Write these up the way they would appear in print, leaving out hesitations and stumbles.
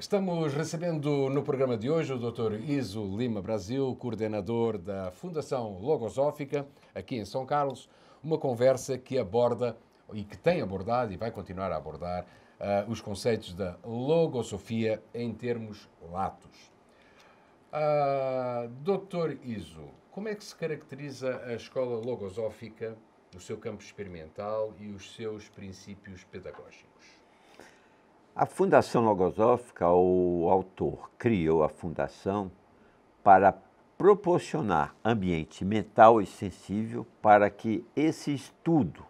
Estamos recebendo no programa de hoje o Dr. Iso Lima Brasil, coordenador da Fundação Logosófica, aqui em São Carlos, uma conversa que aborda, e que tem abordado e vai continuar a abordar, os conceitos da logosofia em termos latos. Dr. Iso, como é que se caracteriza a escola logosófica, o seu campo experimental e os seus princípios pedagógicos? A Fundação Logosófica, o autor criou a fundação para proporcionar ambiente mental e sensível para que esse estudo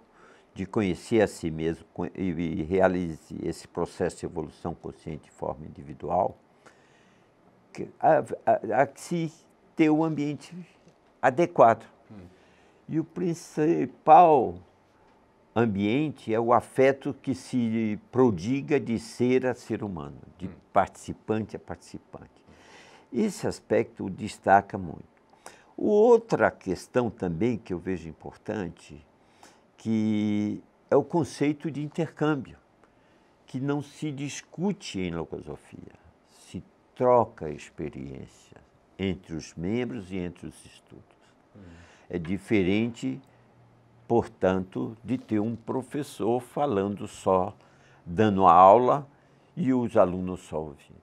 de conhecer a si mesmo e realize esse processo de evolução consciente de forma individual, a se ter um ambiente adequado. E o principal ambiente é o afeto que se prodiga de ser a ser humano, de participante a participante. Esse aspecto o destaca muito. Outra questão também que eu vejo importante, que é o conceito de intercâmbio, que não se discute em logosofia, se troca experiência entre os membros e entre os estudos. É diferente, portanto, de ter um professor falando só, dando a aula e os alunos só ouvindo.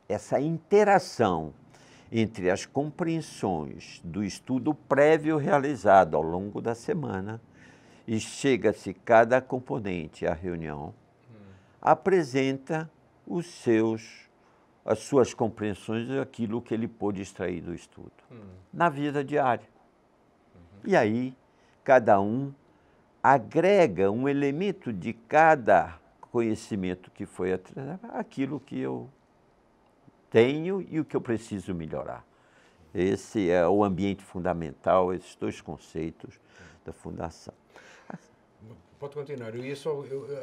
Essa interação entre as compreensões do estudo prévio realizado ao longo da semana e chega-se cada componente à reunião, apresenta as suas compreensões e aquilo que ele pôde extrair do estudo na vida diária. E aí, cada um agrega um elemento de cada conhecimento que foi aquilo que eu tenho e o que eu preciso melhorar. Esse é o ambiente fundamental, esses dois conceitos da Fundação. Pode continuar.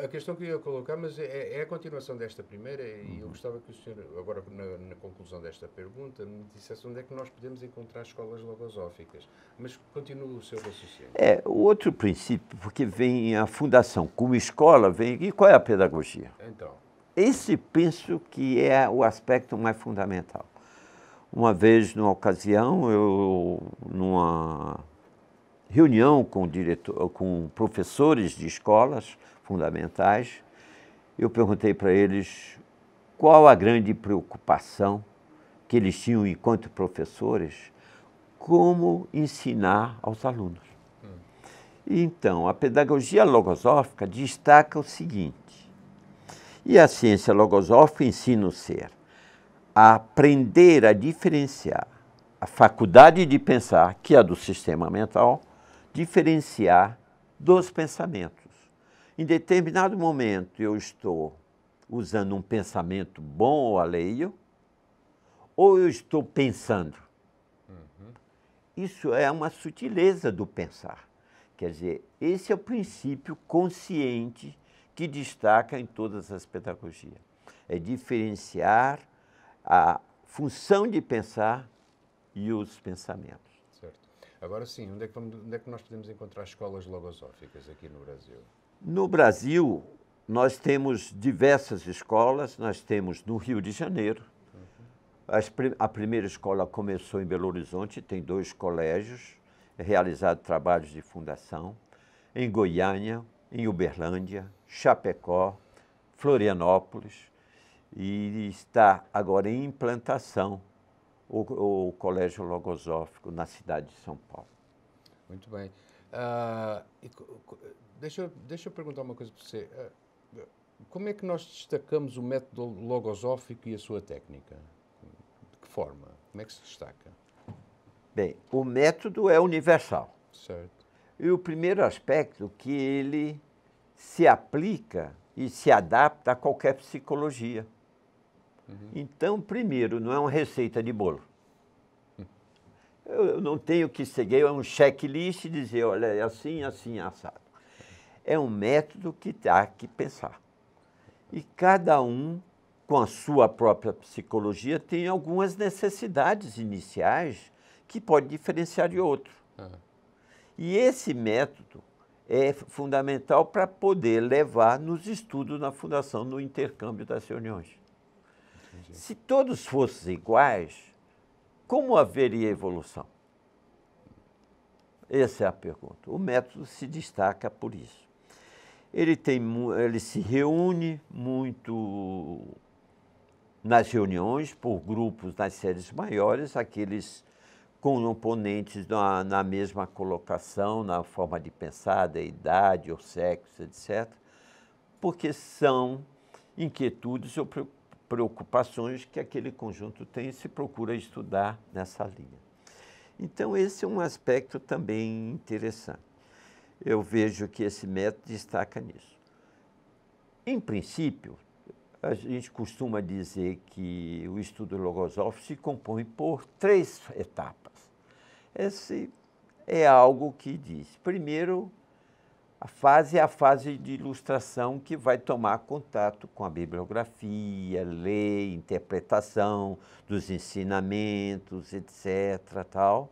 A questão que eu ia colocar, mas é a continuação desta primeira, e eu gostava que o senhor, agora na conclusão desta pergunta, me dissesse onde é que nós podemos encontrar escolas logosóficas. Mas continua o seu raciocínio. O outro princípio, porque vem a Fundação como escola, e qual é a pedagogia? Então. Esse penso que é o aspecto mais fundamental. Uma vez, numa ocasião, numa reunião com professores de escolas fundamentais, eu perguntei para eles qual a grande preocupação que eles tinham enquanto professores, como ensinar aos alunos. Então, a pedagogia logosófica destaca o seguinte: e a ciência logosófica ensina o ser a aprender a diferenciar a faculdade de pensar, que é a do sistema mental, diferenciar dos pensamentos. Em determinado momento eu estou usando um pensamento bom ou alheio, ou eu estou pensando. Isso é uma sutileza do pensar. Quer dizer, esse é o princípio consciente que destaca em todas as pedagogias. É diferenciar a função de pensar e os pensamentos. Certo. Agora sim, onde é que nós podemos encontrar escolas logosóficas aqui no Brasil? No Brasil, nós temos diversas escolas. Nós temos no Rio de Janeiro. A primeira escola começou em Belo Horizonte, tem 2 colégios, realizado trabalhos de fundação. Em Goiânia, em Uberlândia, Chapecó, Florianópolis, e está agora em implantação o Colégio Logosófico na cidade de São Paulo. Muito bem. Deixa eu perguntar uma coisa para você. Como é que nós destacamos o método logosófico e a sua técnica? De que forma? Como é que se destaca? Bem, o método é universal. Certo. E o primeiro aspecto que ele se aplica e se adapta a qualquer psicologia. Então, primeiro, não é uma receita de bolo. Eu não tenho que seguir um checklist e dizer, olha, é assim, assim, assado. É um método que há que pensar. E cada um, com a sua própria psicologia, tem algumas necessidades iniciais que pode diferenciar de outro. E esse método é fundamental para poder levar nos estudos na Fundação, no intercâmbio das reuniões. Se todos fossem iguais, como haveria evolução? Essa é a pergunta. O método se destaca por isso. Ele se reúne muito nas reuniões, por grupos, nas séries maiores, aqueles com oponentes na mesma colocação, na forma de pensar, da idade, ou sexo, etc., porque são inquietudes ou preocupações que aquele conjunto tem e se procura estudar nessa linha. Então, esse é um aspecto também interessante. Eu vejo que esse método destaca nisso. Em princípio, a gente costuma dizer que o estudo logosófico se compõe por 3 etapas. Esse é algo que diz. Primeiro, a fase de ilustração que vai tomar contato com a bibliografia, ler, interpretação dos ensinamentos, etc. Tal.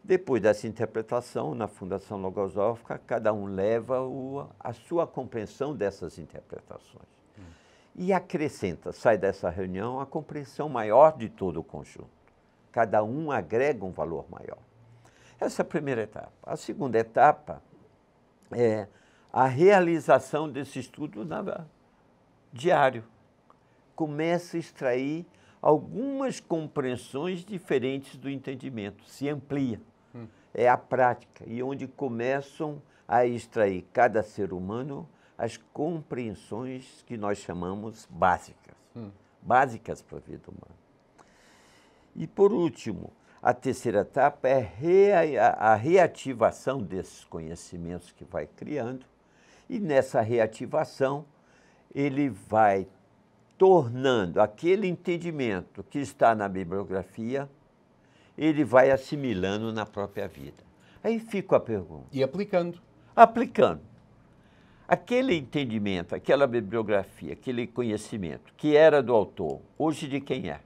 Depois dessa interpretação, na Fundação Logosófica, cada um leva a sua compreensão dessas interpretações. E acrescenta, sai dessa reunião, a compreensão maior de todo o conjunto. Cada um agrega um valor maior. Essa é a primeira etapa. A segunda etapa é a realização desse estudo diário. Começa a extrair algumas compreensões diferentes do entendimento, se amplia. É a prática, e onde começam a extrair cada ser humano as compreensões que nós chamamos básicas, básicas para a vida humana. E, por último, a terceira etapa é a reativação desses conhecimentos que vai criando, e nessa reativação ele vai tornando aquele entendimento que está na bibliografia, ele vai assimilando na própria vida. Aí fica a pergunta. E aplicando. Aplicando. Aquele entendimento, aquela bibliografia, aquele conhecimento que era do autor, hoje de quem é?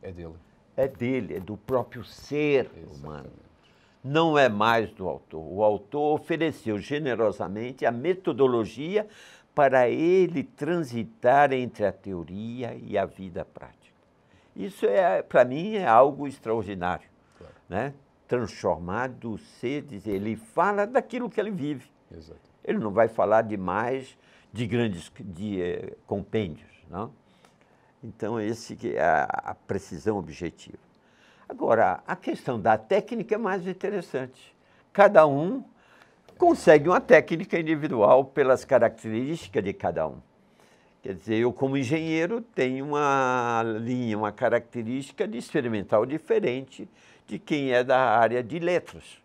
É dele. É dele, é do próprio ser humano. Exatamente. Não é mais do autor. O autor ofereceu generosamente a metodologia para ele transitar entre a teoria e a vida prática. Isso, para mim, é algo extraordinário. Claro. Né? Transformar do ser, dizer, ele fala daquilo que ele vive. Exato. Ele não vai falar demais de grandes compêndios. Não? Então, esse que é a precisão objetiva. Agora, a questão da técnica é mais interessante. Cada um consegue uma técnica individual pelas características de cada um. Quer dizer, eu como engenheiro tenho uma linha, uma característica de experimental diferente de quem é da área de letras.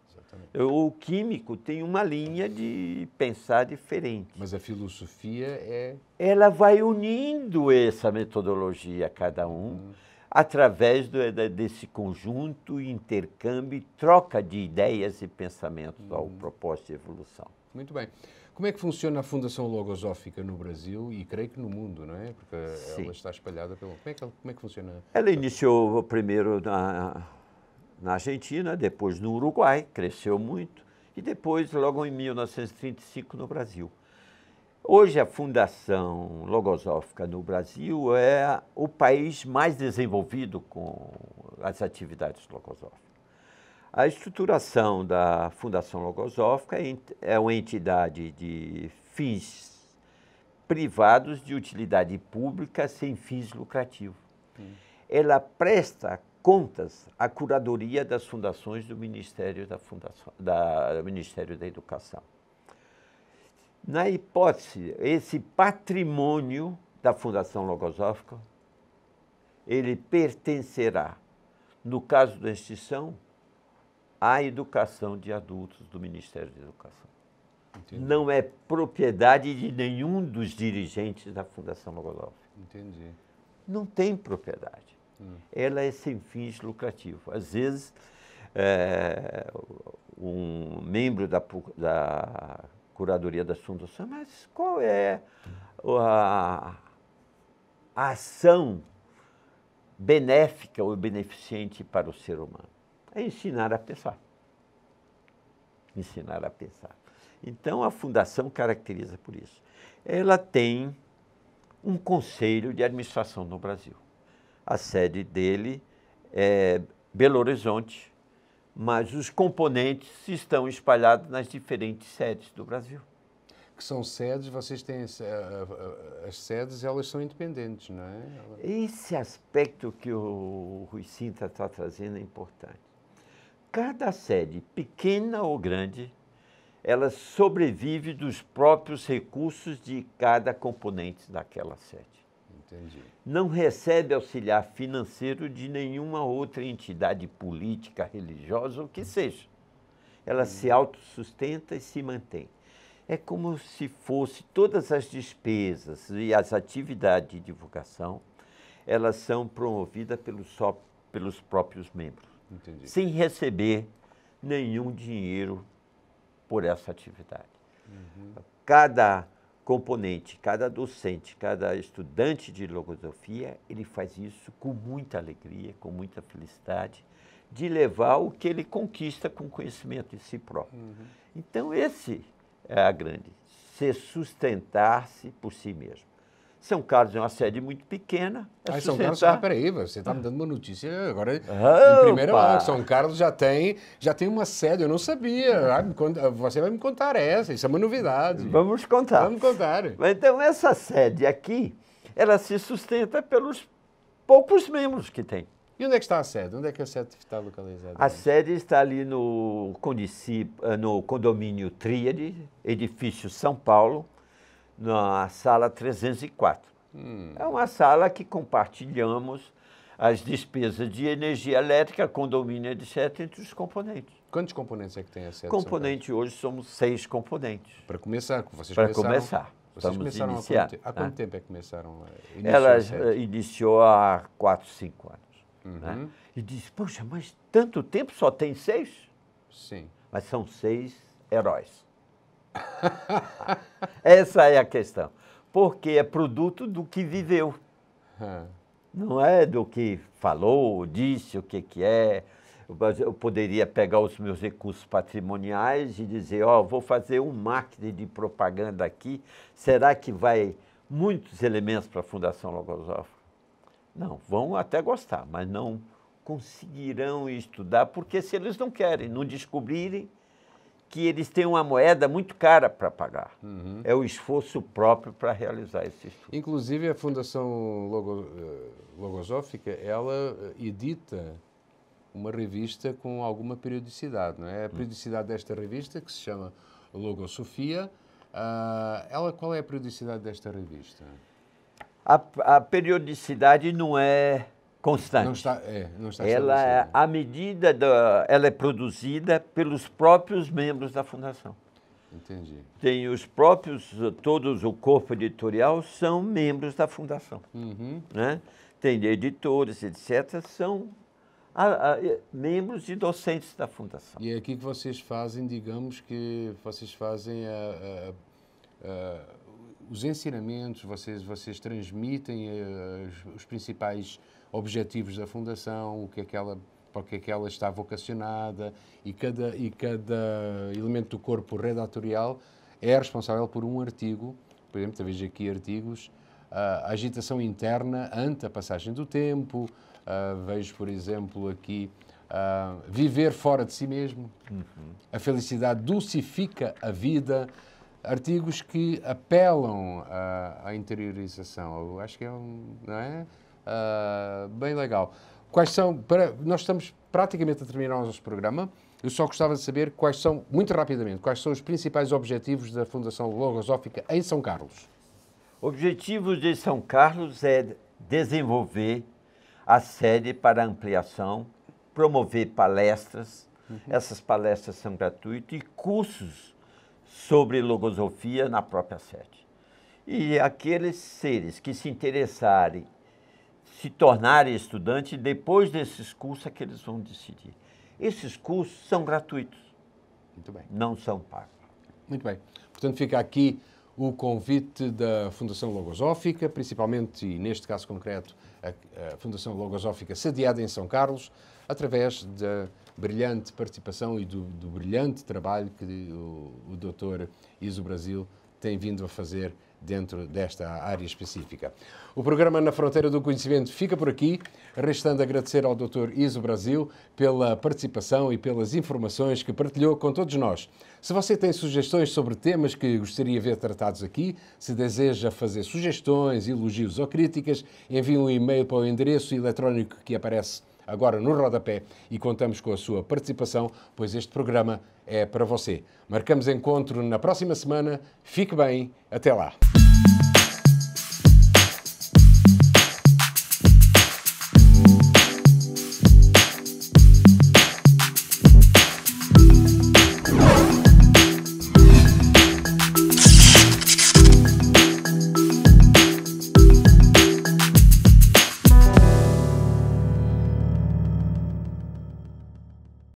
O químico tem uma linha de pensar diferente. Mas a filosofia é... Ela vai unindo essa metodologia a cada um, através desse conjunto, intercâmbio e troca de ideias e pensamentos ao propósito de evolução. Muito bem. Como é que funciona a Fundação Logosófica no Brasil e creio que no mundo, não é? Porque Sim. ela está espalhada pelo... Como é que funciona? Ela iniciou primeiro na Argentina, depois no Uruguai, cresceu muito, e depois, logo em 1935, no Brasil. Hoje, a Fundação Logosófica no Brasil é o país mais desenvolvido com as atividades logosóficas. A estruturação da Fundação Logosófica é uma entidade de fins privados de utilidade pública sem fins lucrativos. Ela presta contas à curadoria das fundações do Ministério Ministério da Educação. Na hipótese, esse patrimônio da Fundação Logosófica, ele pertencerá, no caso da extinção, à educação de adultos do Ministério da Educação. Entendi. Não é propriedade de nenhum dos dirigentes da Fundação Logosófica. Entendi. Não tem propriedade. Ela é sem fins lucrativos. Às vezes, um membro da curadoria das fundações, mas qual é a ação benéfica ou beneficente para o ser humano? É ensinar a pensar. Ensinar a pensar. Então, a Fundação caracteriza por isso. Ela tem um conselho de administração no Brasil. A sede dele é Belo Horizonte, mas os componentes estão espalhados nas diferentes sedes do Brasil. Que são sedes, vocês têm as sedes, elas são independentes, não é? Esse aspecto que o Rui Sintra está trazendo é importante. Cada sede, pequena ou grande, ela sobrevive dos próprios recursos de cada componente daquela sede. Entendi. Não recebe auxiliar financeiro de nenhuma outra entidade política, religiosa, ou que seja. Ela se autossustenta e se mantém. É como se fosse todas as despesas e as atividades de divulgação, elas são promovidas pelos próprios membros, Entendi. sem receber nenhum dinheiro por essa atividade. Cada componente, cada docente, cada estudante de logosofia, ele faz isso com muita alegria, com muita felicidade, de levar o que ele conquista com conhecimento de si próprio. Então, esse é a grande, se sustentar-se por si mesmo. São Carlos é uma sede muito pequena. São Carlos, peraí, você está me dando uma notícia agora em Opa! primeira mão. São Carlos já tem uma sede, eu não sabia. Você vai me contar essa, isso é uma novidade. Vamos contar. Vamos contar. Então, essa sede aqui, ela se sustenta pelos poucos membros que tem. E onde é que está a sede? Onde é que a sede está localizada? A sede está ali no condomínio Tríade, edifício São Paulo, na sala 304. É uma sala que compartilhamos as despesas de energia elétrica, condomínio, etc., entre os componentes. Quantos componentes é que tem a sede? Componente hoje somos 6 componentes. Para começar, vocês Para começaram... começar. Vocês Estamos começaram iniciando. há quanto tempo é que começaram? Ela iniciou há 4, 5 anos. Né? E disse, poxa, mas tanto tempo só tem 6? Sim. Mas são 6 heróis. Essa é a questão. Porque é produto do que viveu. Não é do que falou, disse, o que é. Eu poderia pegar os meus recursos patrimoniais e dizer, vou fazer um marketing de propaganda aqui. Será que vai muitos elementos para a Fundação Logosófica? Não, vão até gostar, mas não conseguirão estudar, porque se eles não querem, não descobrirem que eles têm uma moeda muito cara para pagar. É o esforço próprio para realizar esse estudo. Inclusive, a Fundação Logosófica, ela edita uma revista com alguma periodicidade, não é? A periodicidade desta revista, que se chama Logosofia, qual é a periodicidade desta revista? A periodicidade não é constante. Não está ela é à medida ela é produzida pelos próprios membros da fundação. Entendi. Tem os próprios, todos o corpo editorial são membros da fundação. Né? Tem editores, etc., são membros e docentes da fundação. E é aqui que vocês fazem, digamos que vocês fazem os ensinamentos, vocês transmitem os principais objetivos da Fundação, para que é que ela está vocacionada, e cada elemento do corpo redatorial é responsável por um artigo. Por exemplo, vejo aqui artigos, a agitação interna ante a passagem do tempo, vejo, por exemplo, aqui viver fora de si mesmo, a felicidade dulcifica a vida, artigos que apelam à interiorização. Eu acho que não é? Bem legal. Nós estamos praticamente a terminar o nosso programa. Eu só gostava de saber muito rapidamente, quais são os principais objetivos da Fundação Logosófica em São Carlos. Objetivos de São Carlos é desenvolver a sede para ampliação, promover palestras, essas palestras são gratuitas, e cursos sobre logosofia na própria sede. E aqueles seres que se interessarem, se tornarem estudantes, depois desses cursos é que eles vão decidir. Esses cursos são gratuitos. Muito bem. Não são pagos. Muito bem. Portanto, fica aqui o convite da Fundação Logosófica, principalmente, e neste caso concreto, a Fundação Logosófica sediada em São Carlos, através da brilhante participação e do brilhante trabalho que o Dr. Iso Brasil tem vindo a fazer dentro desta área específica. O programa Na Fronteira do Conhecimento fica por aqui, restando agradecer ao Dr. Iso Brasil pela participação e pelas informações que partilhou com todos nós. Se você tem sugestões sobre temas que gostaria de ver tratados aqui, se deseja fazer sugestões, elogios ou críticas, envie um e-mail para o endereço eletrónico que aparece agora no rodapé e contamos com a sua participação, pois este programa é para você. Marcamos encontro na próxima semana. Fique bem, até lá.